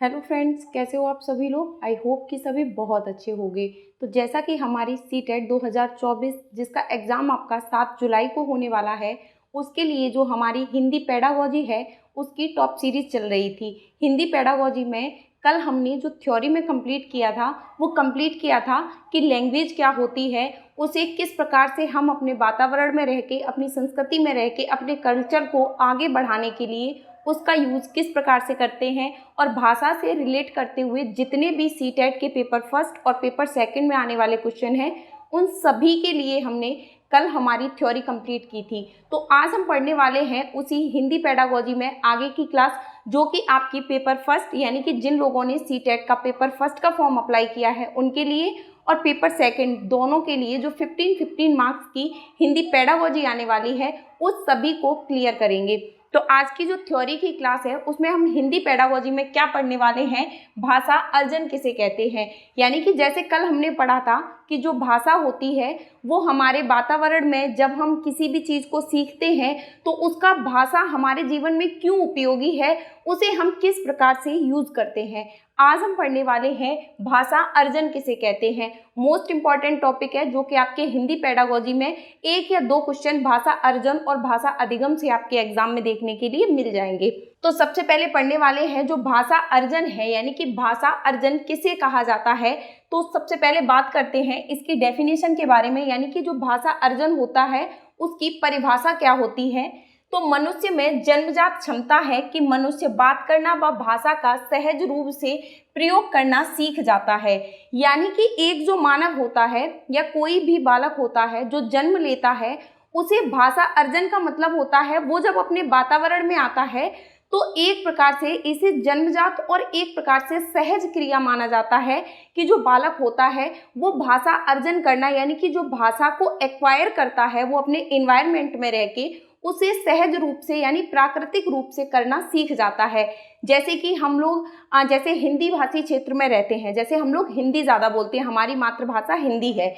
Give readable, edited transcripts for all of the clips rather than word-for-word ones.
Hello friends, कैसे हो आप सभी लोग। आई होप कि सभी बहुत अच्छे होंगे। तो जैसा कि हमारी सीटेट 2024 जिसका एग्ज़ाम आपका 7 जुलाई को होने वाला है, उसके लिए जो हमारी हिंदी पेडागॉजी है उसकी टॉप सीरीज़ चल रही थी। हिंदी पेडागॉजी में कल हमने जो थ्योरी में कंप्लीट किया था वो कंप्लीट किया था कि लैंग्वेज क्या होती है, उसे किस प्रकार से हम अपने वातावरण में रह के, अपनी संस्कृति में रह के, अपने कल्चर को आगे बढ़ाने के लिए उसका यूज़ किस प्रकार से करते हैं, और भाषा से रिलेट करते हुए जितने भी सीटेट के पेपर फर्स्ट और पेपर सेकंड में आने वाले क्वेश्चन हैं उन सभी के लिए हमने कल हमारी थ्योरी कंप्लीट की थी। तो आज हम पढ़ने वाले हैं उसी हिंदी पेडागॉजी में आगे की क्लास, जो कि आपकी पेपर फर्स्ट यानी कि जिन लोगों ने सीटेट का पेपर फर्स्ट का फॉर्म अप्लाई किया है उनके लिए, और पेपर सेकंड दोनों के लिए जो 15-15 मार्क्स की हिंदी पेडागॉजी आने वाली है उस सभी को क्लियर करेंगे। तो आज की जो थ्योरी की क्लास है उसमें हम हिंदी पेडागॉजी में क्या पढ़ने वाले हैं, भाषा अर्जन किसे कहते हैं। यानी कि जैसे कल हमने पढ़ा था कि जो भाषा होती है वो हमारे वातावरण में जब हम किसी भी चीज़ को सीखते हैं तो उसका भाषा हमारे जीवन में क्यों उपयोगी है, उसे हम किस प्रकार से यूज़ करते हैं। आज हम पढ़ने वाले हैं भाषा अर्जन किसे कहते हैं। मोस्ट इंपॉर्टेंट टॉपिक है जो कि आपके हिंदी पेडागॉजी में 1 या 2 क्वेश्चन भाषा अर्जन और भाषा अधिगम से आपके एग्जाम में देखने के लिए मिल जाएंगे। तो सबसे पहले पढ़ने वाले हैं जो भाषा अर्जन है, यानी कि भाषा अर्जन किसे कहा जाता है। तो सबसे पहले बात करते हैं इसकी डेफिनेशन के बारे में, यानी कि जो भाषा अर्जन होता है उसकी परिभाषा क्या होती है। तो मनुष्य में जन्मजात क्षमता है कि मनुष्य बात करना व भाषा का सहज रूप से प्रयोग करना सीख जाता है। यानी कि एक जो मानव होता है या कोई भी बालक होता है जो जन्म लेता है उसे भाषा अर्जन का मतलब होता है वो जब अपने वातावरण में आता है तो एक प्रकार से इसे जन्मजात और एक प्रकार से सहज क्रिया माना जाता है कि जो बालक होता है वो भाषा अर्जन करना, यानी कि जो भाषा को एक्वायर करता है वो अपने एनवायरनमेंट में रह के उसे सहज रूप से यानी प्राकृतिक रूप से करना सीख जाता है। जैसे कि हम लोग जैसे हिंदी भाषी क्षेत्र में रहते हैं, जैसे हम लोग हिंदी ज़्यादा बोलते हैं, हमारी मातृभाषा हिंदी है,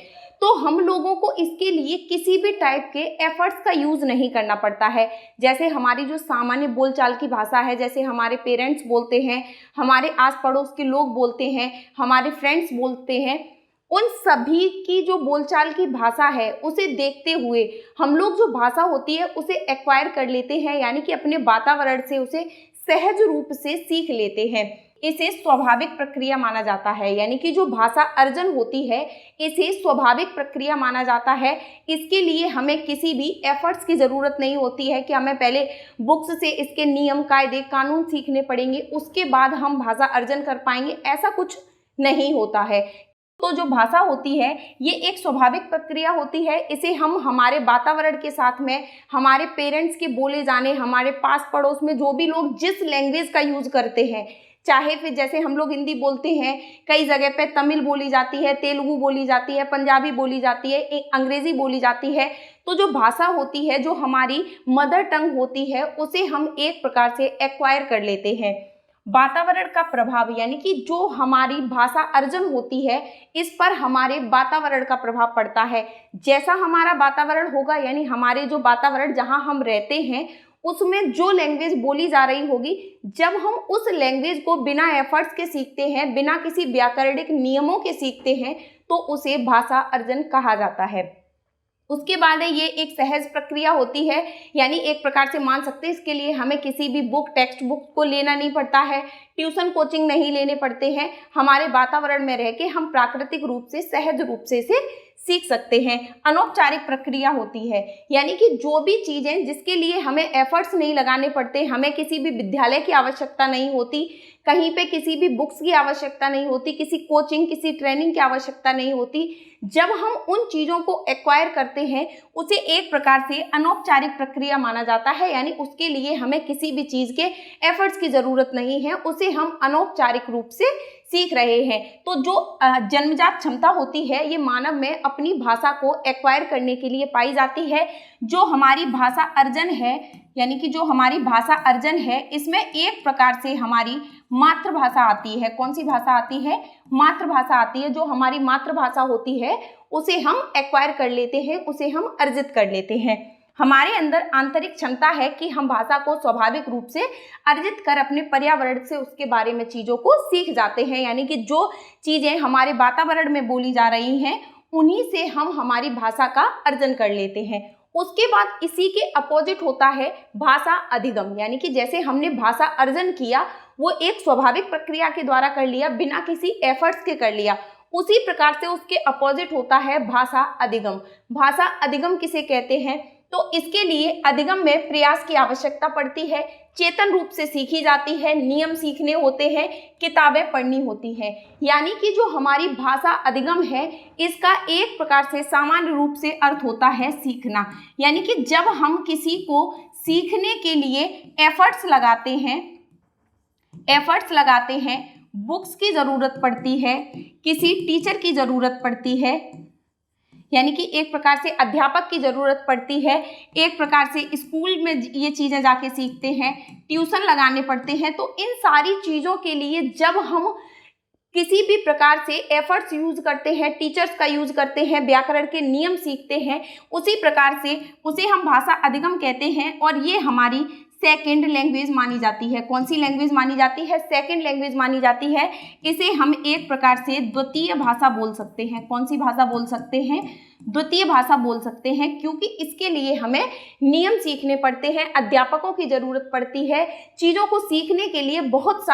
तो हम लोगों को इसके लिए किसी भी टाइप के एफर्ट्स का यूज़ नहीं करना पड़ता है। जैसे हमारी जो सामान्य बोलचाल की भाषा है, जैसे हमारे पेरेंट्स बोलते हैं, हमारे आस पड़ोस के लोग बोलते हैं, हमारे फ्रेंड्स बोलते हैं, उन सभी की जो बोलचाल की भाषा है उसे देखते हुए हम लोग जो भाषा होती है उसे एक्वायर कर लेते हैं, यानी कि अपने वातावरण से उसे सहज रूप से सीख लेते हैं। इसे स्वाभाविक प्रक्रिया माना जाता है, यानी कि जो भाषा अर्जन होती है इसे स्वाभाविक प्रक्रिया माना जाता है। इसके लिए हमें किसी भी एफर्ट्स की ज़रूरत नहीं होती है कि हमें पहले बुक्स से इसके नियम कायदे कानून सीखने पड़ेंगे उसके बाद हम भाषा अर्जन कर पाएंगे, ऐसा कुछ नहीं होता है। तो जो भाषा होती है ये एक स्वाभाविक प्रक्रिया होती है। इसे हम हमारे वातावरण के साथ में, हमारे पेरेंट्स के बोले जाने, हमारे पास पड़ोस में जो भी लोग जिस लैंग्वेज का यूज़ करते हैं, चाहे फिर जैसे हम लोग हिंदी बोलते हैं, कई जगह पे तमिल बोली जाती है, तेलुगु बोली जाती है, पंजाबी बोली जाती है, अंग्रेजी बोली जाती है। तो जो भाषा होती है, जो हमारी मदर टंग होती है, उसे हम एक प्रकार से एक्वायर कर लेते हैं। वातावरण का प्रभाव, यानी कि जो हमारी भाषा अर्जन होती है इस पर हमारे वातावरण का प्रभाव पड़ता है। जैसा हमारा वातावरण होगा, यानी हमारे जो वातावरण जहाँ हम रहते हैं उसमें जो लैंग्वेज बोली जा रही होगी, जब हम उस लैंग्वेज को बिना एफर्ट्स के सीखते हैं, बिना किसी व्याकरणिक नियमों के सीखते हैं, तो उसे भाषा अर्जन कहा जाता है। उसके बाद है ये एक सहज प्रक्रिया होती है, यानी एक प्रकार से मान सकते हैं इसके लिए हमें किसी भी बुक टेक्स्ट बुक को लेना नहीं पड़ता है, ट्यूशन कोचिंग नहीं लेने पड़ते हैं। हमारे वातावरण में रह के हम प्राकृतिक रूप से सहज रूप से इसे सीख सकते हैं। अनौपचारिक प्रक्रिया होती है, यानी कि जो भी चीज़ें जिसके लिए हमें एफर्ट्स नहीं लगाने पड़ते, हमें किसी भी विद्यालय की आवश्यकता नहीं होती, कहीं पे किसी भी बुक्स की आवश्यकता नहीं होती, किसी कोचिंग किसी ट्रेनिंग की आवश्यकता नहीं होती, जब हम उन चीज़ों को एक्वायर करते हैं उसे एक प्रकार से अनौपचारिक प्रक्रिया माना जाता है। यानी उसके लिए हमें किसी भी चीज़ के एफर्ट्स की ज़रूरत नहीं है, उसे हम अनौपचारिक रूप से सीख रहे हैं। तो जो जन्मजात क्षमता होती है ये मानव में अपनी भाषा को एक्वायर करने के लिए पाई जाती है। जो हमारी भाषा अर्जन है, यानी कि जो हमारी भाषा अर्जन है इसमें एक प्रकार से हमारी मातृभाषा आती है। कौन सी भाषा आती है? मातृभाषा आती है। जो हमारी मातृभाषा होती है उसे हम एक्वायर कर लेते हैं, उसे हम अर्जित कर लेते हैं। हमारे अंदर आंतरिक क्षमता है कि हम भाषा को स्वाभाविक रूप से अर्जित कर अपने पर्यावरण से उसके बारे में चीज़ों को सीख जाते हैं, यानी कि जो चीज़ें हमारे वातावरण में बोली जा रही हैं उन्हीं से हम हमारी भाषा का अर्जन कर लेते हैं। उसके बाद इसी के अपोजिट होता है भाषा अधिगम, यानी कि जैसे हमने भाषा अर्जन किया वो एक स्वाभाविक प्रक्रिया के द्वारा कर लिया, बिना किसी एफर्ट्स के कर लिया, उसी प्रकार से उसके अपोजिट होता है भाषा अधिगम। भाषा अधिगम किसे कहते हैं? तो इसके लिए अधिगम में प्रयास की आवश्यकता पड़ती है, चेतन रूप से सीखी जाती है, नियम सीखने होते हैं, किताबें पढ़नी होती हैं। यानी कि जो हमारी भाषा अधिगम है इसका एक प्रकार से सामान्य रूप से अर्थ होता है सीखना, यानी कि जब हम किसी को सीखने के लिए एफर्ट्स लगाते हैं, बुक्स की ज़रूरत पड़ती है, किसी टीचर की ज़रूरत पड़ती है, यानी कि एक प्रकार से अध्यापक की ज़रूरत पड़ती है, एक प्रकार से स्कूल में ये चीज़ें जाके सीखते हैं, ट्यूशन लगाने पड़ते हैं। तो इन सारी चीज़ों के लिए जब हम किसी भी प्रकार से एफर्ट्स यूज़ करते हैं, टीचर्स का यूज़ करते हैं, व्याकरण के नियम सीखते हैं, उसी प्रकार से उसे हम भाषा अधिगम कहते हैं। और ये हमारी सेकेंड लैंग्वेज मानी जाती है। कौन सी लैंग्वेज मानी जाती है? सेकेंड लैंग्वेज मानी जाती है। इसे हम एक प्रकार से द्वितीय भाषा बोल सकते हैं। कौन सी भाषा बोल सकते हैं? द्वितीय भाषा बोल सकते हैं, क्योंकि इसके लिए हमें नियम सीखने पड़ते हैं, अध्यापकों की ज़रूरत पड़ती है। चीज़ों को सीखने के लिए बहुत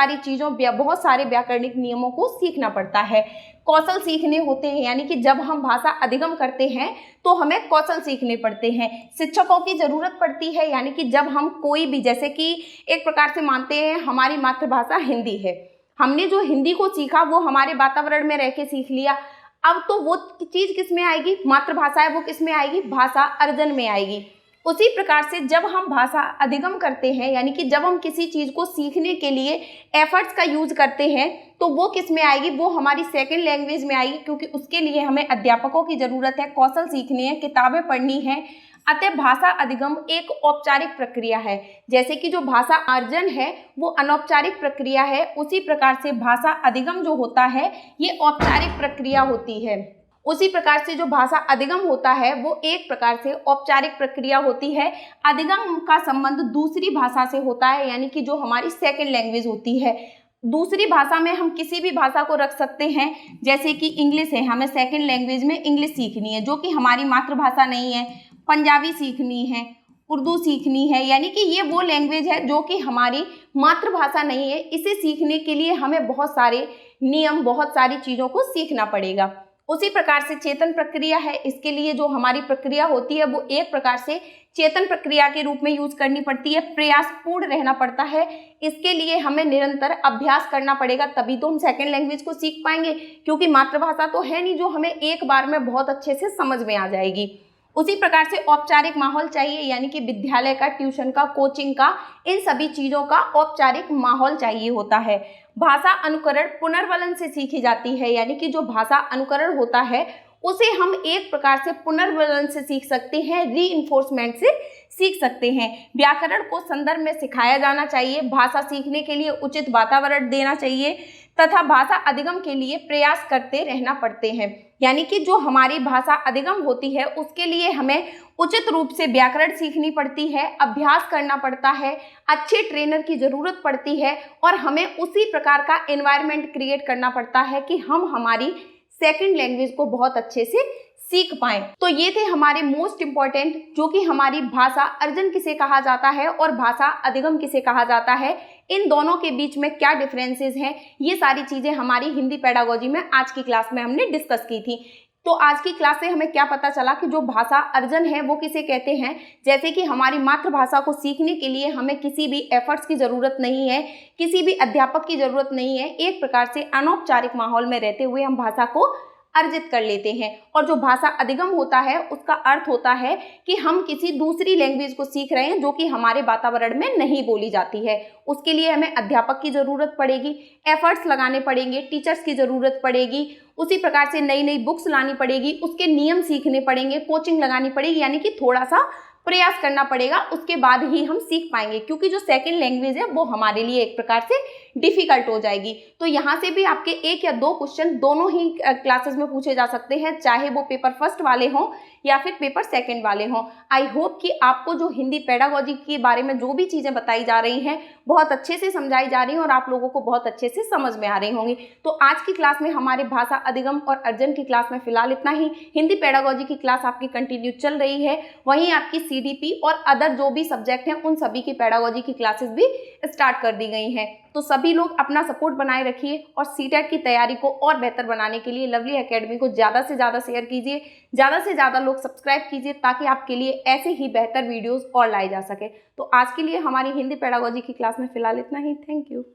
सारे व्याकरणिक नियमों को सीखना पड़ता है, कौशल सीखने होते हैं। यानी कि जब हम भाषा अधिगम करते हैं तो हमें कौशल सीखने पड़ते हैं, शिक्षकों की ज़रूरत पड़ती है। यानी कि जब हम कोई भी, जैसे कि एक प्रकार से मानते हैं हमारी मातृभाषा हिंदी है, हमने जो हिंदी को सीखा वो हमारे वातावरण में रह के सीख लिया। अब तो वो चीज़ किस में आएगी? मातृभाषा है वो किस में आएगी? भाषा अर्जन में आएगी। उसी प्रकार से जब हम भाषा अधिगम करते हैं, यानी कि जब हम किसी चीज़ को सीखने के लिए एफर्ट्स का यूज़ करते हैं, तो वो किस में आएगी? वो हमारी सेकंड लैंग्वेज में आएगी, क्योंकि उसके लिए हमें अध्यापकों की ज़रूरत है, कौशल सीखने हैं, किताबें पढ़नी हैं। अतः भाषा अधिगम एक औपचारिक प्रक्रिया है। जैसे कि जो भाषा अर्जन है वो अनौपचारिक प्रक्रिया है, उसी प्रकार से भाषा अधिगम जो होता है ये औपचारिक प्रक्रिया होती है। उसी प्रकार से जो भाषा अधिगम होता है वो एक प्रकार से औपचारिक प्रक्रिया होती है। अधिगम का संबंध दूसरी भाषा से होता है, यानी कि जो हमारी सेकंड लैंग्वेज होती है। दूसरी भाषा में हम किसी भी भाषा को रख सकते हैं, जैसे कि इंग्लिश है, हमें सेकंड लैंग्वेज में इंग्लिश सीखनी है जो कि हमारी मातृभाषा नहीं है, पंजाबी सीखनी है, उर्दू सीखनी है, यानी कि ये वो लैंग्वेज है जो कि हमारी मातृभाषा नहीं है। इसे सीखने के लिए हमें बहुत सारे नियम, बहुत सारी चीज़ों को सीखना पड़ेगा। उसी प्रकार से चेतन प्रक्रिया है, इसके लिए जो हमारी प्रक्रिया होती है वो एक प्रकार से चेतन प्रक्रिया के रूप में यूज़ करनी पड़ती है, प्रयासपूर्ण रहना पड़ता है। इसके लिए हमें निरंतर अभ्यास करना पड़ेगा, तभी तो हम सेकंड लैंग्वेज को सीख पाएंगे, क्योंकि मातृभाषा तो है नहीं जो हमें एक बार में बहुत अच्छे से समझ में आ जाएगी। उसी प्रकार से औपचारिक माहौल चाहिए, यानी कि विद्यालय का, ट्यूशन का, कोचिंग का, इन सभी चीज़ों का औपचारिक माहौल चाहिए होता है। भाषा अनुकरण पुनर्वलन से सीखी जाती है, यानी कि जो भाषा अनुकरण होता है उसे हम एक प्रकार से पुनर्वलन से सीख सकते हैं, रीइंफोर्समेंट से सीख सकते हैं। व्याकरण को संदर्भ में सिखाया जाना चाहिए, भाषा सीखने के लिए उचित वातावरण देना चाहिए तथा भाषा अधिगम के लिए प्रयास करते रहना पड़ते हैं। यानी कि जो हमारी भाषा अधिगम होती है उसके लिए हमें उचित रूप से व्याकरण सीखनी पड़ती है, अभ्यास करना पड़ता है, अच्छे ट्रेनर की ज़रूरत पड़ती है और हमें उसी प्रकार का एनवायरनमेंट क्रिएट करना पड़ता है कि हम हमारी सेकंड लैंग्वेज को बहुत अच्छे से सीख पाएं। तो ये थे हमारे मोस्ट इम्पॉर्टेंट, जो कि हमारी भाषा अर्जन किसे कहा जाता है और भाषा अधिगम किसे कहा जाता है, इन दोनों के बीच में क्या डिफरेंसेस हैं, ये सारी चीज़ें हमारी हिंदी पेडागोजी में आज की क्लास में हमने डिस्कस की थी। तो आज की क्लास से हमें क्या पता चला कि जो भाषा अर्जन है वो किसे कहते हैं। जैसे कि हमारी मातृभाषा को सीखने के लिए हमें किसी भी एफर्ट्स की ज़रूरत नहीं है, किसी भी अध्यापक की ज़रूरत नहीं है, एक प्रकार से अनौपचारिक माहौल में रहते हुए हम भाषा को अर्जित कर लेते हैं। और जो भाषा अधिगम होता है उसका अर्थ होता है कि हम किसी दूसरी लैंग्वेज को सीख रहे हैं जो कि हमारे वातावरण में नहीं बोली जाती है। उसके लिए हमें अध्यापक की ज़रूरत पड़ेगी, एफर्ट्स लगाने पड़ेंगे, टीचर्स की ज़रूरत पड़ेगी, उसी प्रकार से नई नई बुक्स लानी पड़ेगी, उसके नियम सीखने पड़ेंगे, कोचिंग लगानी पड़ेगी, यानी कि थोड़ा सा प्रयास करना पड़ेगा, उसके बाद ही हम सीख पाएंगे। क्योंकि जो सेकंड लैंग्वेज है वो हमारे लिए एक प्रकार से डिफ़िकल्ट हो जाएगी। तो यहाँ से भी आपके 1 या 2 क्वेश्चन दोनों ही क्लासेस में पूछे जा सकते हैं, चाहे वो पेपर फर्स्ट वाले हों या फिर पेपर सेकंड वाले हों। आई होप कि आपको जो हिंदी पेडागोजी के बारे में जो भी चीज़ें बताई जा रही हैं, बहुत अच्छे से समझाई जा रही हैं और आप लोगों को बहुत अच्छे से समझ में आ रही होंगी। तो आज की क्लास में हमारे भाषा अधिगम और अर्जन की क्लास में फिलहाल इतना ही। हिंदी पेडागोजी की क्लास आपकी कंटिन्यू चल रही है, वहीं आपकी सीडीपी और अदर जो भी सब्जेक्ट हैं उन सभी की पेडागोजी की क्लासेस भी स्टार्ट कर दी गई हैं। तो सभी लोग अपना सपोर्ट बनाए रखिए और सीटेट की तैयारी को और बेहतर बनाने के लिए लवली एकेडमी को ज़्यादा से ज़्यादा शेयर कीजिए, ज़्यादा से ज़्यादा लोग सब्सक्राइब कीजिए, ताकि आपके लिए ऐसे ही बेहतर वीडियोस और लाए जा सके। तो आज के लिए हमारी हिंदी पेडागोजी की क्लास में फिलहाल इतना ही। Thank you.